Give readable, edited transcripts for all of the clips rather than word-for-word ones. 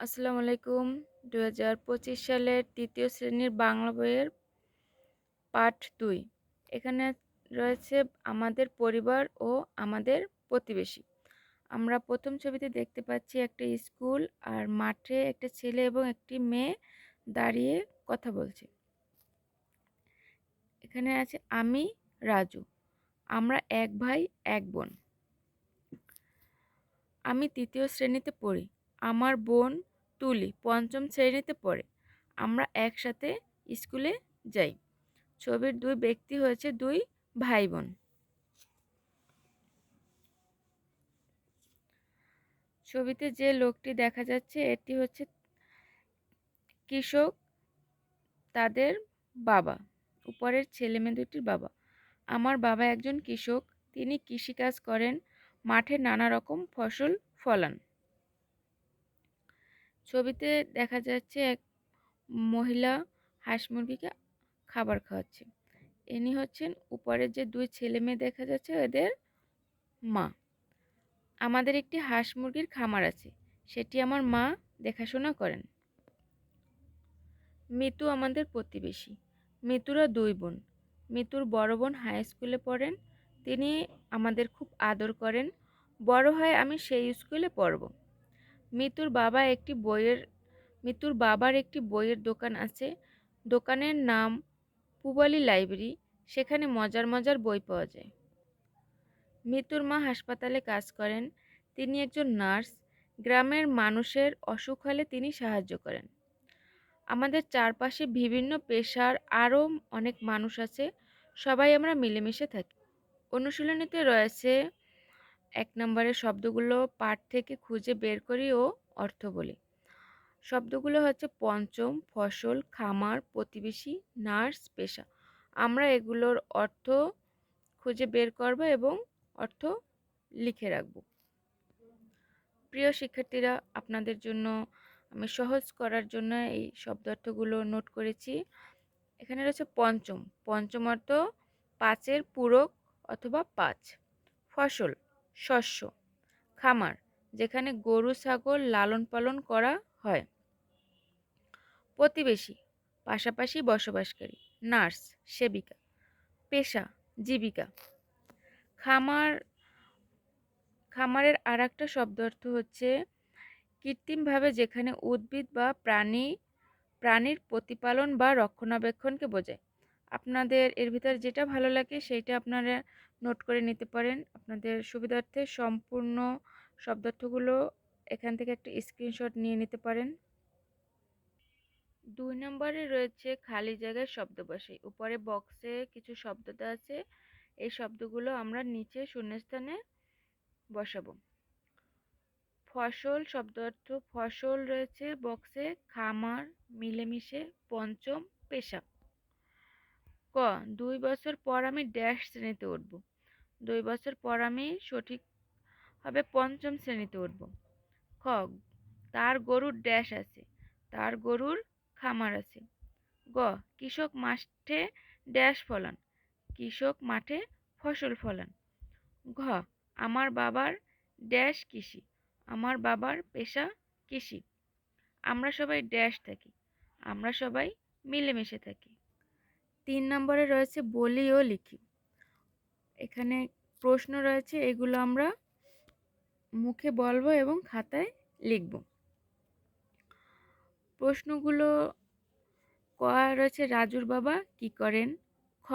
আসসালামু আলাইকুম। ২০২৫ সালের ৩য় শ্রেণীর বাংলা বইয়ের পাঠ ২। এখানে রয়েছে আমাদের পরিবার ও আমাদের প্রতিবেশী। আমরা ১ম ছবিতে দেখতে পাচ্ছি একটা স্কুল আর মাঠে একটা ছেলে এবং একটি মেয়ে দাঁড়িয়ে কথা বলছে। এখানে আছে আমি রাজু। আমরা এক ভাই এক বোন। আমি ৩য় শ্রেণীতে পড়ি। আমার বোন তুলি ৫ম শ্রেণীতে পড়ে। আমরা একসাথে স্কুলে যাই। ছবির দুই ব্যক্তি হয়েছে দুই ভাই বোন। ছবিতে যে লোকটি দেখা যাচ্ছে এটি হচ্ছে কৃষক, তাদের বাবা, উপরের ছেলে মেয়ে দুটির বাবা। আমার বাবা একজন কৃষক, তিনি কৃষিকাজ করেন, মাঠে নানা রকম ফসল ফলান। ছবিতে দেখা যাচ্ছে এক মহিলা হাঁস মুরগিকে খাবার খাওয়াচ্ছে। ইনি হচ্ছেন উপরের যে দুই ছেলে মেয়ে দেখা যাচ্ছে এদের মা। আমাদের একটি হাঁস মুরগির খামার আছে, সেটি আমার মা দেখাশোনা করেন। মিতু আমাদের প্রতিবেশী। মিতুরা দুই বোন। মিতুর বড় বোন হাই স্কুলে পড়েন, তিনি আমাদের খুব আদর করেন। বড় হয়ে আমি সেই স্কুলে পড়ব। মিতুর বাবা একটি বইয়ের মিতুর বাবার একটি বইয়ের দোকান আছে। দোকানের নাম পূবালী লাইব্রেরি, সেখানে মজার মজার বই পাওয়া যায়। মিতুর মা হাসপাতালে কাজ করেন, তিনি একজন নার্স। গ্রামের মানুষের অসুখ হলে তিনি সাহায্য করেন। আমাদের চারপাশে বিভিন্ন পেশার আরও অনেক মানুষ আছে, সবাই আমরা মিলেমিশে থাকি। অনুশীলনীতে রয়েছে ১ নম্বরের শব্দগুলো পাঠ থেকে খুঁজে বের করি ও অর্থ বলি। শব্দগুলো হচ্ছে পঞ্চম, ফসল, খামার, প্রতিবেশী, নার্স, পেশা। আমরা এগুলোর অর্থ খুঁজে বের করব এবং অর্থ লিখে রাখব। প্রিয় শিক্ষার্থীরা, আপনাদের জন্য আমি সহজ করার জন্য এই শব্দার্থগুলো নোট করেছি। এখানে রয়েছে পঞ্চম। পঞ্চম অর্থ পাঁচের পূরক অথবা পাঁচ। ফসল, শস্য। খামার, যেখানে গরু ছাগল লালন পালন করা হয়। প্রতিবেশী, পাশাপাশি বসবাসকারী। নার্স, সেবিকা। পেশা, জীবিকা। খামার, খামারের আরেকটা শব্দার্থ হচ্ছে কৃত্রিমভাবে যেখানে উদ্ভিদ বা প্রাণীর প্রতিপালন বা রক্ষণাবেক্ষণকে বোঝায়। আপনাদের এর ভিতরে যেটা ভালো লাগে সেইটা আপনারা নোট করে নিতে পারেন। আপনাদের সুবিধার্থে সম্পূর্ণ শব্দার্থগুলো এখান থেকে একটা স্ক্রিনশট নিয়ে নিতে পারেন। ২ নম্বরে রয়েছে খালি জায়গায় শব্দ বসাই। উপরে বক্সে কিছু শব্দ দেওয়া আছে, এই শব্দগুলো আমরা নিচে শূন্যস্থানে বসাবো। ফসল শব্দার্থ, ফসল রয়েছে বক্সে, খামার, মিলেমিশে, পঞ্চম, পেশা। ক, ২ বছর পর আমি ড্যাশ শ্রেণীতে উঠব। ২ বছর পর আমি সঠিকভাবে পঞ্চম শ্রেণীতে উঠব। খ, তার গরুর ড্যাশ আছে, তার গরুর খামার আছে। গ, কৃষক মাঠে ড্যাশ ফলান, কৃষক মাঠে ফসল ফলান। ঘ, আমার বাবার ড্যাশ কৃষি, আমার বাবার পেশা কৃষি। আমরা সবাই ড্যাশ থাকি, আমরা সবাই মিলেমিশে থাকি। ৩ নম্বরে রয়েছে বলি ও লিখি। এখানে প্রশ্ন রয়েছে, এগুলো আমরা মুখে বলবো এবং খাতায় লিখব। প্রশ্নগুলো: ক রয়েছে রাজুর বাবা কি করেন? খ,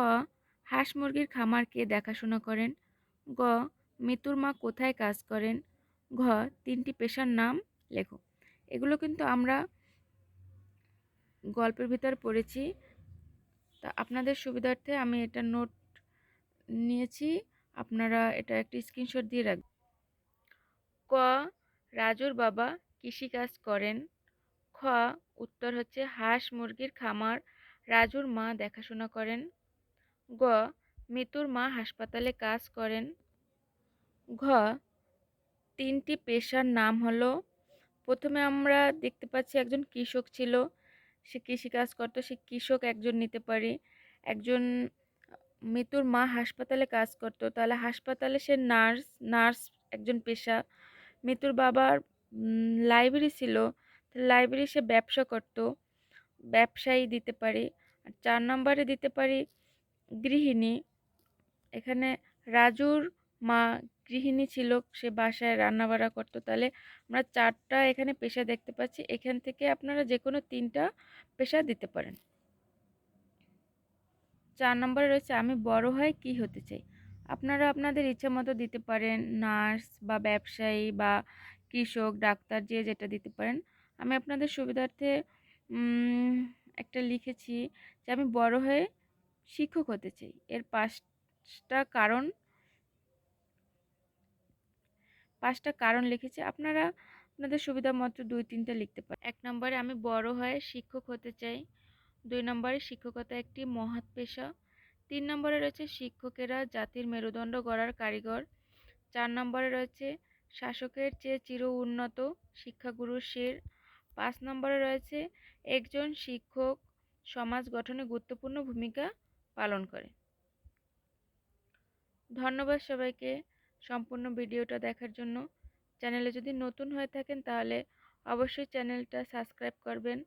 হাঁস মুরগির খামার কে দেখাশোনা করেন? গ, মিতুর মা কোথায় কাজ করেন? ঘ, তিনটি পেশার নাম লেখো। এগুলো কিন্তু আমরা গল্পের ভিতর পড়েছি, তা আপনাদের সুবিধার্থে আমি এটা নোট নিয়েছি, আপনারা এটা একটা স্ক্রিনশট দিয়ে রাখবেন। ক, রাজুর বাবা কৃষিকাজ করেন। খ, উত্তর হচ্ছে হাঁস মুরগির খামার রাজুর মা দেখাশোনা করেন। গ, মিতুর মা হাসপাতালে কাজ করেন। ঘ, তিনটি পেশার নাম হলো, প্রথমে আমরা দেখতে পাচ্ছি একজন কৃষক ছিল, সে কৃষিকাজ করতো, সে কৃষক একজন নিতে পারি। একজন মিতুর মা হাসপাতালে কাজ করতো, তাহলে হাসপাতালে সে নার্স, নার্স একজন পেশা। মিতুর বাবার লাইব্রেরি ছিল, লাইব্রেরি সে ব্যবসা করত, ব্যবসায়ী দিতে পারি। আর 4 নম্বরে দিতে পারি গৃহিণী। এখানে রাজুর মা গৃহিণী ছিল, সে বাসায় রান্নাবাড়া করতো। তাহলে আমরা 4টা এখানে পেশা দেখতে পাচ্ছি। এখান থেকে আপনারা যে কোনো 3টা পেশা দিতে পারেন। 4 নম্বরে রয়েছে আমি বড় হয়ে কি হতে চাই। আপনারা আপনাদের ইচ্ছা মতো দিতে পারেন, নার্স বা ব্যবসায়ী বা কৃষক, ডাক্তার, যে যেটা দিতে পারেন। আমি আপনাদের সুবিধার্থে উম, একটা লিখেছি যে আমি বড় হয়ে শিক্ষক হতে চাই। এর 5টা কারণ লিখেছি। আপনারা আপনাদের সুবিধা মতো 2-3টা লিখতে পারেন। 1 নম্বরে আমি বড় হয়ে শিক্ষক হতে চাই। 2 নম্বরে শিক্ষকতা একটি মহৎ পেশা। 3 নম্বরে রয়েছে শিক্ষকেরা জাতির মেরুদণ্ড গড়ার কারিগর। 4 নম্বরে রয়েছে শাসকের চেয়ে চির উন্নত, শিক্ষাগুরুর শির। 5 নম্বরে রয়েছে একজন শিক্ষক সমাজ গঠনে গুরুত্বপূর্ণ ভূমিকা পালন করে। ধন্যবাদ সবাইকে সম্পূর্ণ ভিডিওটা দেখার জন্য। চ্যানেলে যদি নতুন হয়ে থাকেন তাহলে অবশ্যই চ্যানেলটা সাবস্ক্রাইব করবেন।